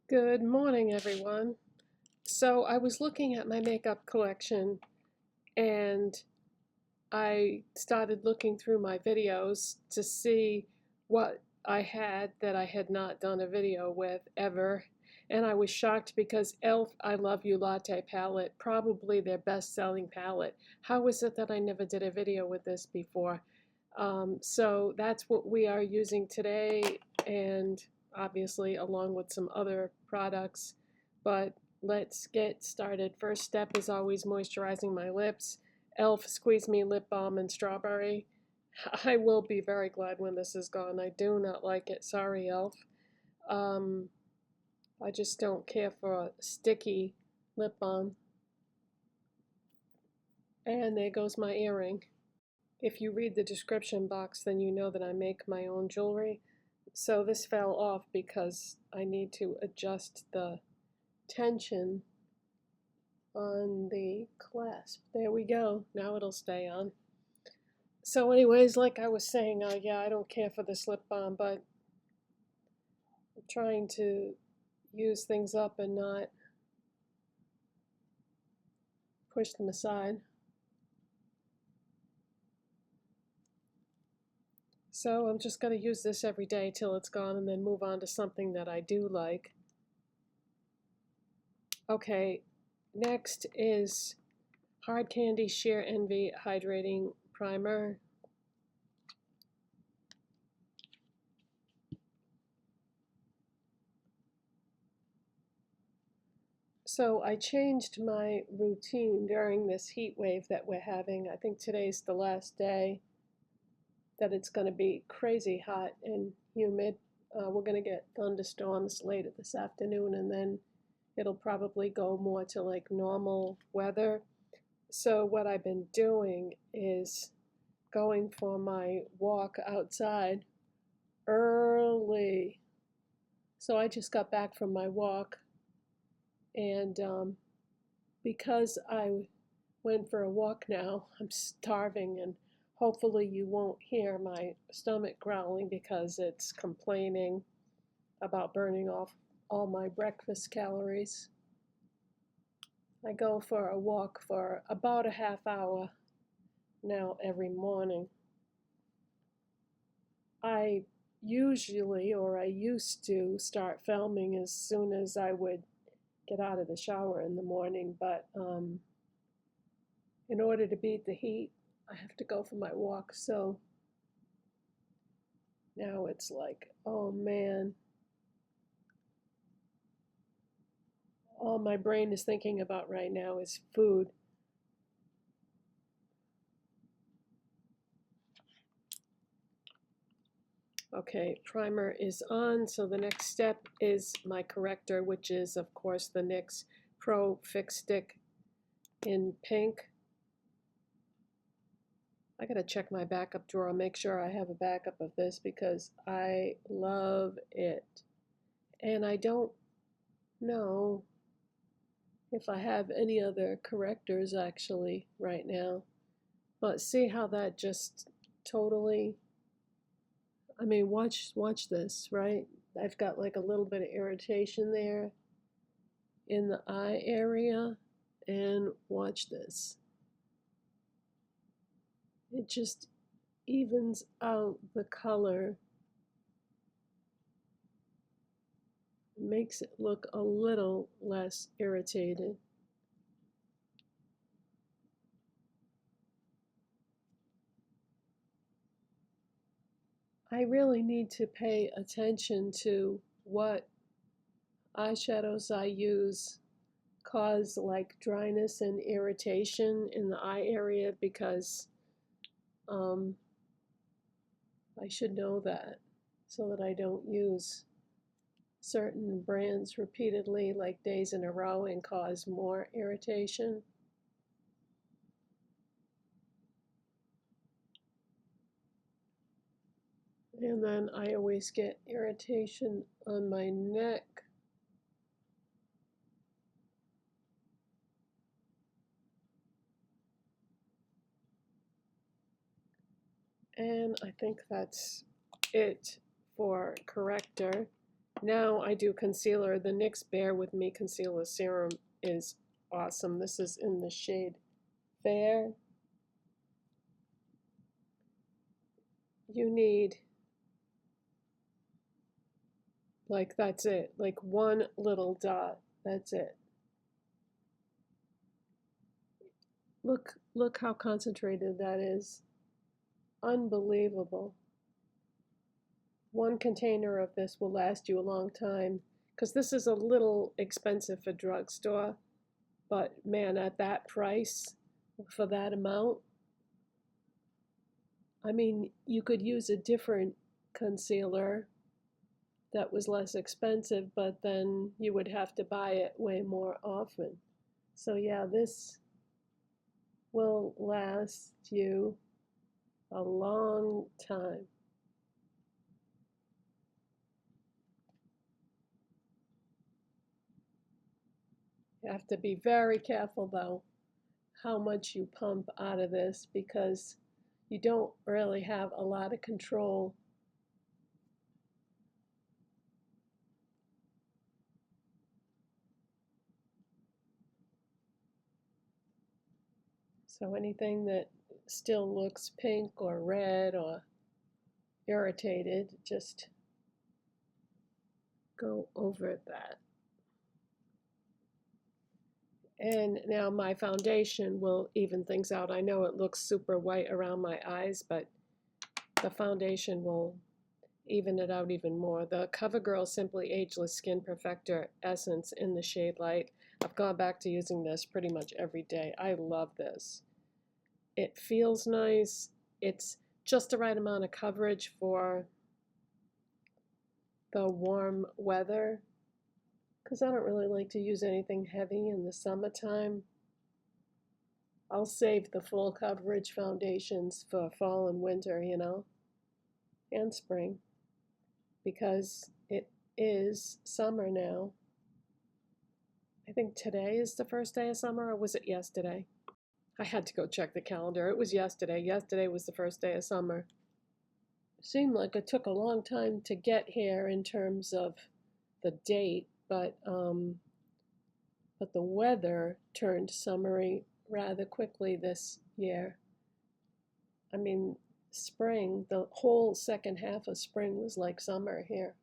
Good morning, everyone. So I was looking at my makeup collection and I started looking through my videos to see what I had that I had not done a video with ever. And I was shocked because e.l.f. I Love You Latte palette, probably their best-selling palette. How is it that I never did a video with this before? So that's what we are using today, and obviously along with some other products. But let's get started. First step is always moisturizing my lips. e.l.f. Squeeze Me Lip Balm in Strawberry. I will be very glad when this is gone. I do not like it. Sorry, e.l.f. I just don't care for a sticky lip balm. And there goes my earring. If you read the description box, then you know that I make my own jewelry. So this fell off because I need to adjust the tension on the clasp. There we go. Now it'll stay on. So anyways, like I was saying, yeah, I don't care for this lip balm, but I'm trying to use things up and not push them aside. So I'm just going to use this every day till it's gone and then move on to something that I do like. Okay, next is Hard Candy Sheer Envy Hydrating Primer. So I changed my routine during this heat wave that we're having. I think today's the last day that it's going to be crazy hot and humid. We're going to get thunderstorms later this afternoon, and then it'll probably go more to like normal weather. So what I've been doing is going for my walk outside early. So I just got back from my walk, and because I went for a walk now, I'm starving, and hopefully you won't hear my stomach growling because it's complaining about burning off all my breakfast calories. I go for a walk for about a half hour now every morning. I usually, or I used to, start filming as soon as I would get out of the shower in the morning, but in order to beat the heat, I have to go for my walk. So now it's like, oh man, all my brain is thinking about right now is food. Okay, primer is on, so the next step is my corrector, which is, of course, the NYX Pro Fix Stick in pink. I gotta check my backup drawer, make sure I have a backup of this because I love it. And I don't know if I have any other correctors actually right now. But see how that just totally, I mean, watch this, right? I've got like a little bit of irritation there in the eye area, and watch this. It just evens out the color, makes it look a little less irritated. I really need to pay attention to what eyeshadows I use cause like dryness and irritation in the eye area because um, I should know that so that I don't use certain brands repeatedly like days in a row and cause more irritation. And then I always get irritation on my neck. And I think that's it for Corrector. Now I do concealer. The NYX Bear With Me Concealer Serum is awesome. This is in the shade Fair. You need, like, that's it. Like one little dot. That's it. Look how concentrated that is. Unbelievable. One container of this will last you a long time, because this is a little expensive for drugstore, but man, at that price, for that amount, I mean, you could use a different concealer that was less expensive, but then you would have to buy it way more often. So yeah, this will last you a long time. You have to be very careful though how much you pump out of this, because you don't really have a lot of control. So anything that still looks pink or red or irritated, just go over that. And now my foundation will even things out. I know it looks super white around my eyes, but the foundation will even it out even more. The Covergirl Simply Ageless Skin Perfector Essence in the shade Light. I've gone back to using this pretty much every day. I love this. It feels nice. It's just the right amount of coverage for the warm weather, because I don't really like to use anything heavy in the summertime. I'll save the full coverage foundations for fall and winter, you know, and spring, because it is summer now. I think today is the first day of summer, or was it yesterday? I had to go check the calendar. It was yesterday. Yesterday was the first day of summer. It seemed like it took a long time to get here in terms of the date, but the weather turned summery rather quickly this year. I mean, spring, the whole second half of spring was like summer here.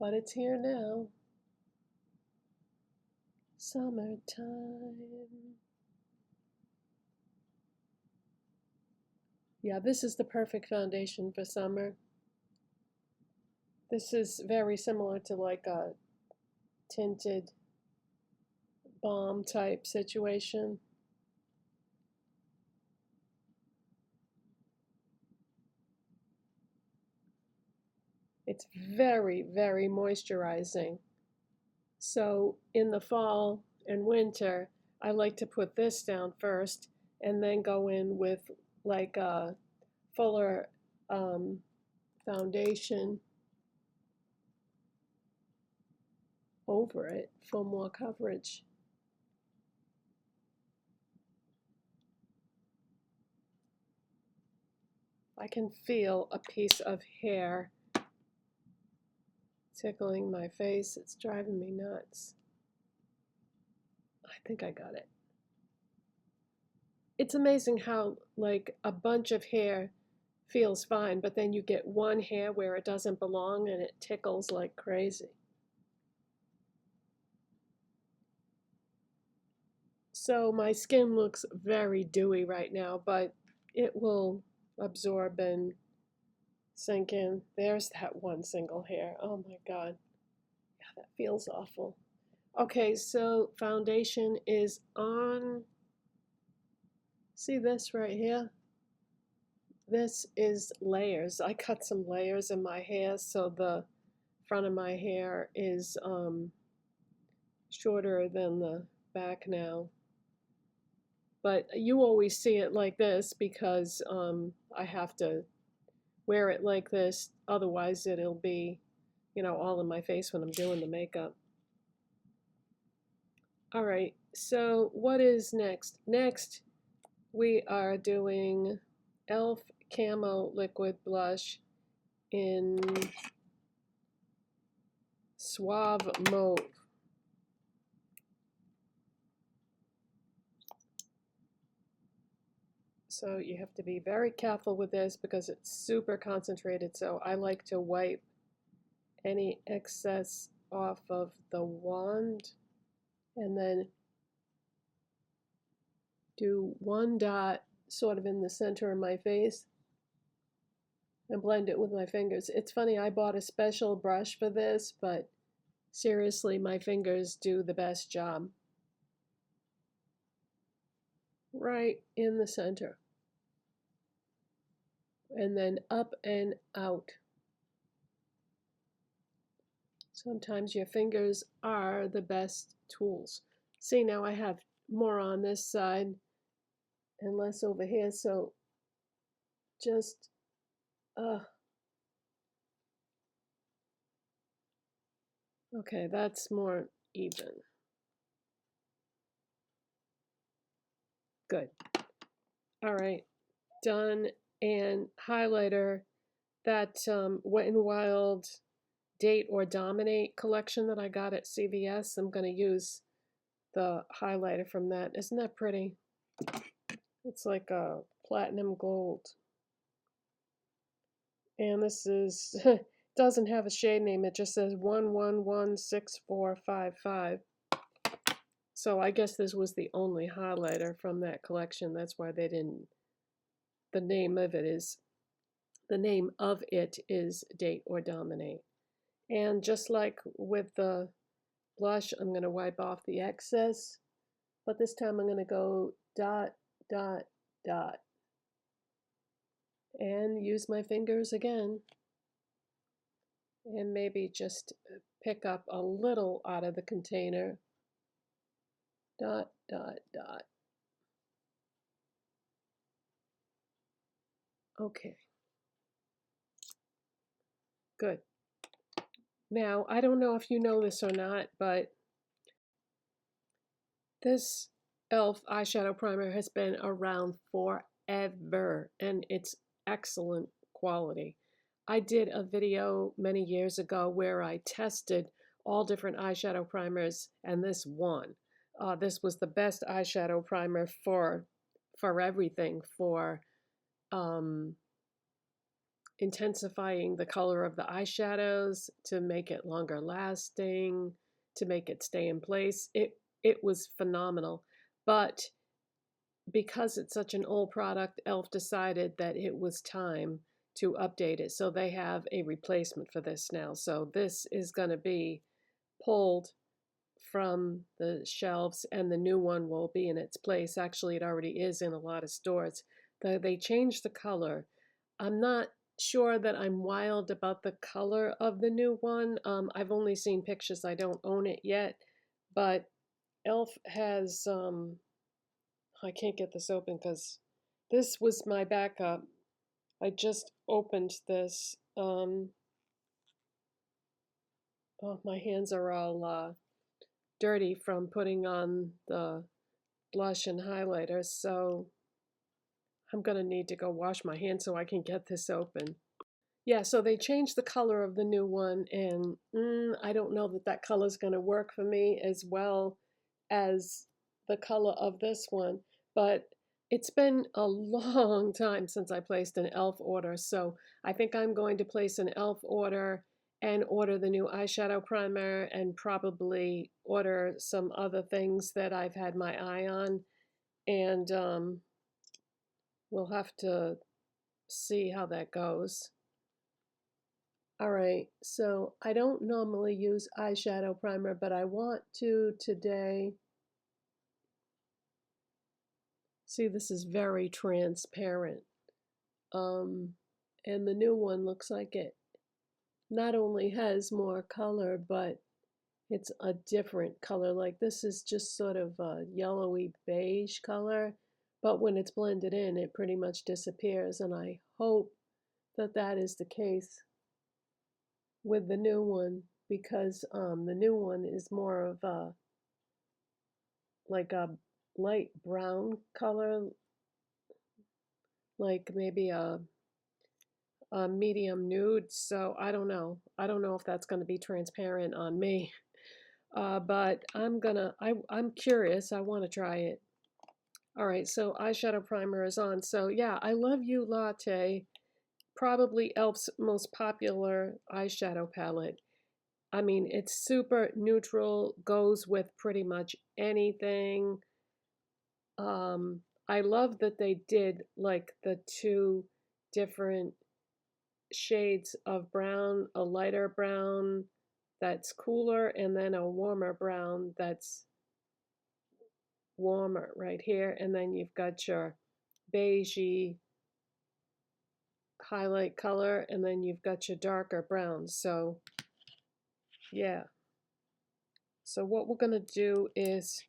But it's here now. Summertime. Yeah, this is the perfect foundation for summer. This is very similar to like a tinted balm type situation. It's very, very moisturizing. So in the fall and winter, I like to put this down first and then go in with like a fuller foundation over it for more coverage. I can feel a piece of hair tickling my face. It's driving me nuts. I think I got it. It's amazing how like a bunch of hair feels fine, but then you get one hair where it doesn't belong and it tickles like crazy. So my skin looks very dewy right now, but it will absorb and sink in. There's that one single hair. Oh my God. Yeah, that feels awful. Okay, so foundation is on. See this right here? This is layers. I cut some layers in my hair, so the front of my hair is shorter than the back now. But you always see it like this because I have to wear it like this. Otherwise, it'll be, you know, all in my face when I'm doing the makeup. All right, so what is next? Next, we are doing e.l.f. Camo liquid blush in Suave Mauve. So you have to be very careful with this because it's super concentrated. So I like to wipe any excess off of the wand and then do one dot sort of in the center of my face and blend it with my fingers. It's funny, I bought a special brush for this, but seriously, my fingers do the best job. Right in the center. And then up and out. Sometimes your fingers are the best tools. See, now I have more on this side and less over here, so just okay, that's more even. Good. All right, done. And highlighter, that Wet n Wild Date or Dominate collection that I got at CVS. I'm going to use the highlighter from that. Isn't that pretty? It's like a platinum gold. And this is, doesn't have a shade name. It just says 1116455. So I guess this was the only highlighter from that collection. That's why they didn't, the name of it is Date or Dominate. And just like with the blush, I'm going to wipe off the excess, but this time I'm going to go dot, dot, dot, and use my fingers again, and maybe just pick up a little out of the container, dot, dot, dot. Okay, good. Now, I don't know if you know this or not, but this e.l.f. eyeshadow primer has been around forever, and it's excellent quality. I did a video many years ago where I tested all different eyeshadow primers, and this won. This was the best eyeshadow primer for everything, for intensifying the color of the eyeshadows, to make it longer lasting, to make it stay in place. It was phenomenal. But because it's such an old product, e.l.f. decided that it was time to update it. So they have a replacement for this now. So this is going to be pulled from the shelves and the new one will be in its place. Actually, it already is in a lot of stores. They changed the color. I'm not sure that I'm wild about the color of the new one. I've only seen pictures. I don't own it yet. But e.l.f. has, I can't get this open because this was my backup. I just opened this. Oh, my hands are all dirty from putting on the blush and highlighter, so I'm going to need to go wash my hands so I can get this open. Yeah, so they changed the color of the new one, and I don't know that that color is going to work for me as well as the color of this one, but it's been a long time since I placed an e.l.f. order, so I think I'm going to place an e.l.f. order and order the new eyeshadow primer and probably order some other things that I've had my eye on, and we'll have to see how that goes. All right, so I don't normally use eyeshadow primer, but I want to today. See, this is very transparent. And the new one looks like it not only has more color, but it's a different color. Like this is just sort of a yellowy beige color, but when it's blended in, it pretty much disappears. And I hope that that is the case with the new one, because the new one is more of a like a light brown color, like maybe a medium nude, so I don't know. I don't know if that's going to be transparent on me. But I'm curious. I want to try it. All right, so eyeshadow primer is on. So yeah, I Love You Latte, probably e.l.f.'s most popular eyeshadow palette. I mean, it's super neutral, goes with pretty much anything. I love that they did like the two different shades of brown, a lighter brown that's cooler, and then a warmer brown that's warmer right here. And then you've got your beigey highlight color, and then you've got your darker brown. So yeah. So what we're going to do is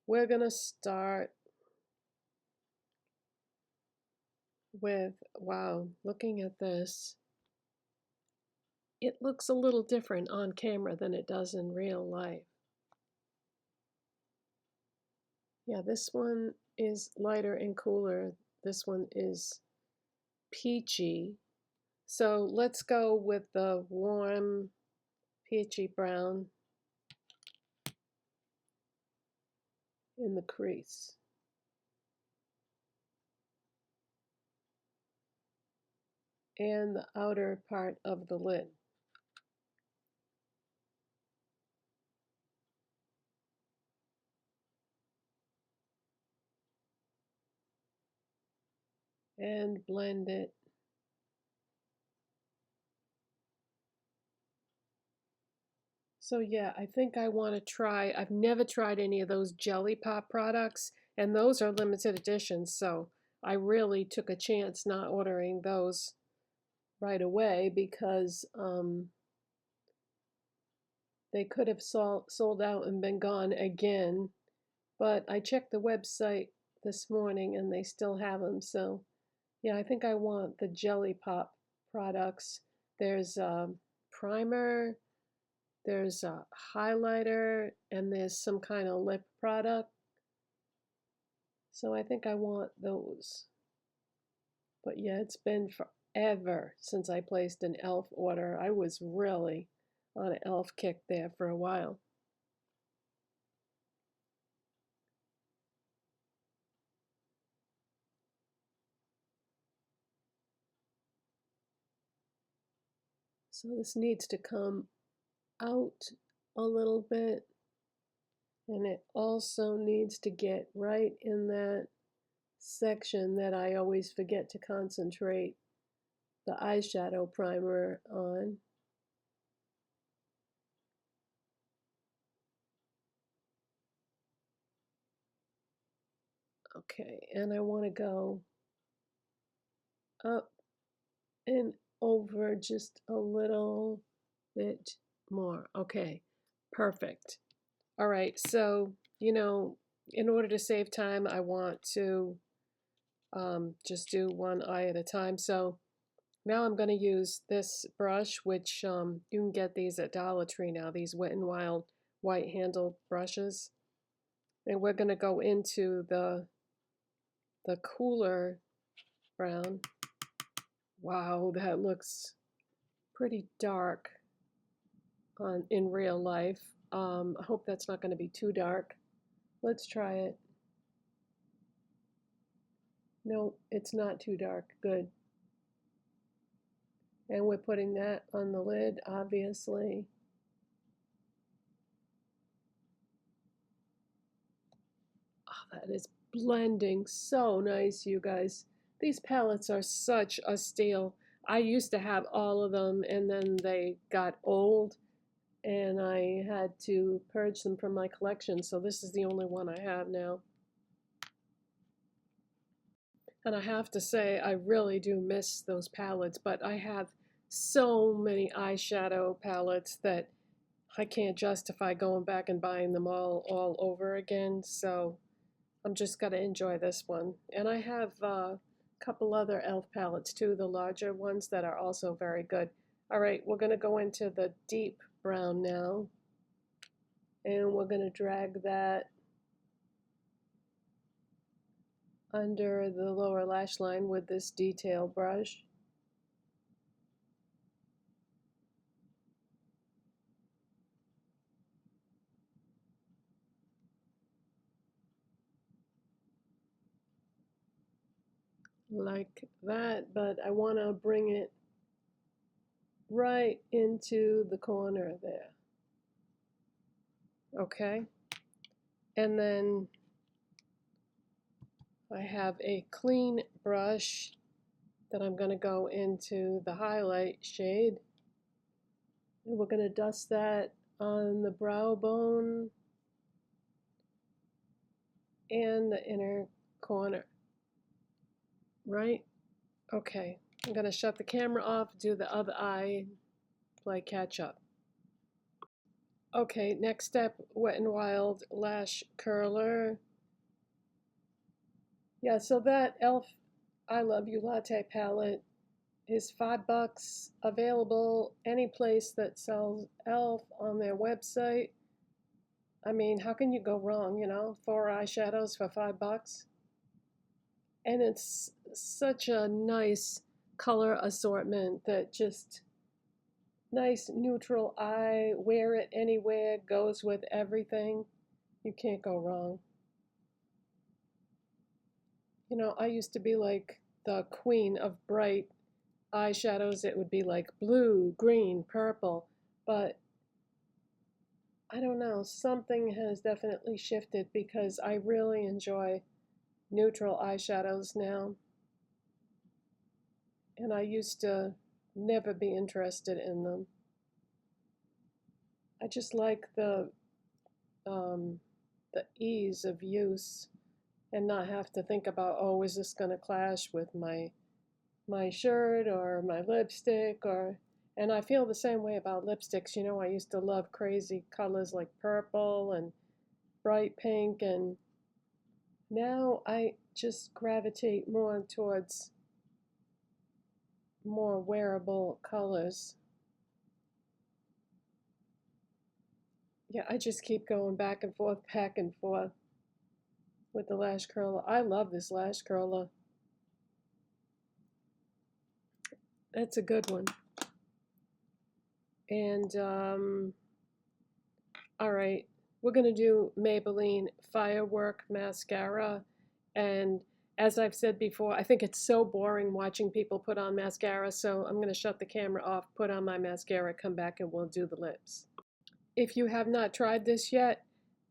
we're going to start with, wow, looking at this, it looks a little different on camera than it does in real life. Yeah, this one is lighter and cooler. This one is peachy. So let's go with the warm peachy brown in the crease. And the outer part of the lid. And blend it. So yeah, I think I want to try, I've never tried any of those Jelly Pop products, and those are limited editions, so I really took a chance not ordering those right away because they could have sold out and been gone again. But I checked the website this morning and they still have them. So yeah, I think I want the Jelly Pop products. There's a primer, there's a highlighter, and there's some kind of lip product. So I think I want those. But yeah, it's been forever since I placed an e.l.f. order. I was really on an e.l.f. kick there for a while. So this needs to come out a little bit, and it also needs to get right in that section that I always forget to concentrate the eyeshadow primer on. Okay, and I want to go up and over just a little bit more. Okay, perfect. All right, so, in order to save time, I want to just do one eye at a time. So now I'm going to use this brush, which you can get these at Dollar Tree now, these Wet n Wild white handled brushes. And we're going to go into the cooler brown. Wow, that looks pretty dark in real life. I hope that's not going to be too dark. Let's try it. No, it's not too dark. Good. And we're putting that on the lid, obviously. Oh, that is blending so nice, you guys. These palettes are such a steal. I used to have all of them, and then they got old, and I had to purge them from my collection, so this is the only one I have now. And I have to say, I really do miss those palettes, but I have so many eyeshadow palettes that I can't justify going back and buying them all over again, so I'm just going to enjoy this one. And I have a couple other e.l.f. palettes too, the larger ones that are also very good. All right, we're going to go into the deep brown now, and we're going to drag that under the lower lash line with this detail brush. like that, but I want to bring it right into the corner there. Okay, and then I have a clean brush that I'm going to go into the highlight shade, and we're going to dust that on the brow bone and the inner corner, right? Okay, I'm going to shut the camera off, do the other eye, play catch up. Okay, next step, Wet n Wild lash curler. Yeah, so that e.l.f. I Love You Latte palette is $5, available any place that sells e.l.f. on their website. I mean, how can you go wrong, you know? 4 eyeshadows for $5. And it's such a nice color assortment that just nice neutral eye, wear it anywhere, goes with everything. You can't go wrong. You know, I used to be like the queen of bright eyeshadows. It would be like blue, green, purple, but I don't know, something has definitely shifted because I really enjoy neutral eyeshadows now. And I used to never be interested in them. I just like the ease of use and not have to think about, oh, is this going to clash with my shirt or my lipstick, or and I feel the same way about lipsticks. You know, I used to love crazy colors like purple and bright pink, and now I just gravitate more towards more wearable colors. Yeah, I just keep going back and forth with the lash curler. I love this lash curler. That's a good one. And all right, we're going to do Maybelline Firework Mascara. And as I've said before, I think it's so boring watching people put on mascara, so I'm going to shut the camera off, put on my mascara, come back, and we'll do the lips. If you have not tried this yet,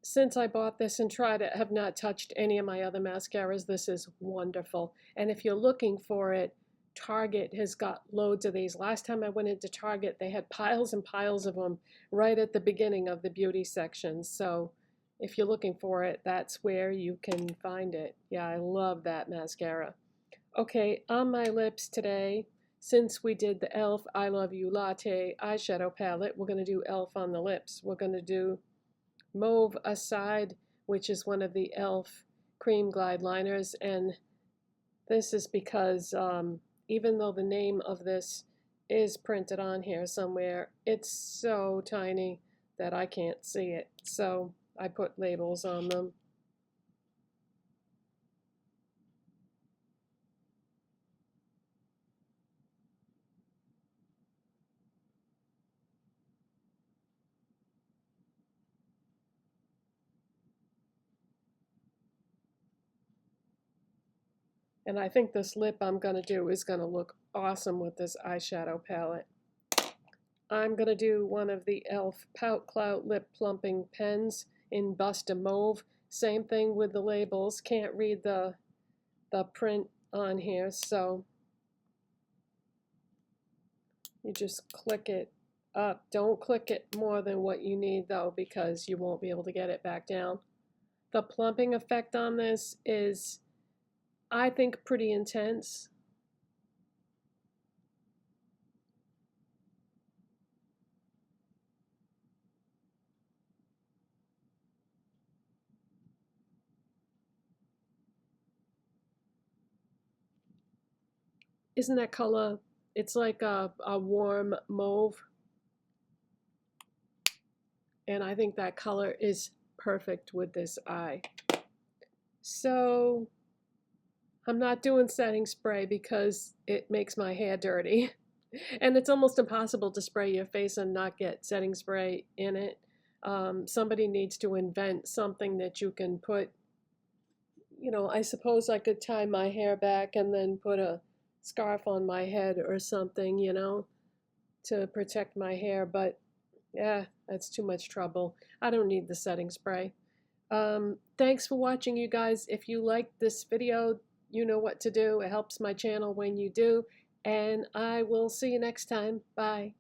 since I bought this and tried it, I have not touched any of my other mascaras. This is wonderful. And if you're looking for it, Target has got loads of these. Last time I went into Target, they had piles and piles of them right at the beginning of the beauty section. So if you're looking for it, that's where you can find it. Yeah, I love that mascara. Okay, on my lips today, since we did the e.l.f. I Love You Latte eyeshadow palette, we're going to do e.l.f. on the lips. We're going to do Mauve Aside, which is one of the e.l.f. cream glide liners, and this is because even though the name of this is printed on here somewhere, it's so tiny that I can't see it, so I put labels on them. And I think this lip I'm going to do is going to look awesome with this eyeshadow palette. I'm going to do one of the e.l.f. Pout Clout Lip Plumping Pens in Busta Mauve. Same thing with the labels. Can't read the print on here, so you just click it up. Don't click it more than what you need, though, because you won't be able to get it back down. The plumping effect on this is, I think, pretty intense. Isn't that color? It's like a warm mauve. And I think that color is perfect with this eye. So I'm not doing setting spray because it makes my hair dirty. And it's almost impossible to spray your face and not get setting spray in it. Somebody needs to invent something that you can put you know, I suppose I could tie my hair back and then put a scarf on my head or something, you know, to protect my hair, but yeah, that's too much trouble. I don't need the setting spray. Thanks for watching, you guys. If you liked this video, you know what to do. It helps my channel when you do, and I will see you next time. Bye.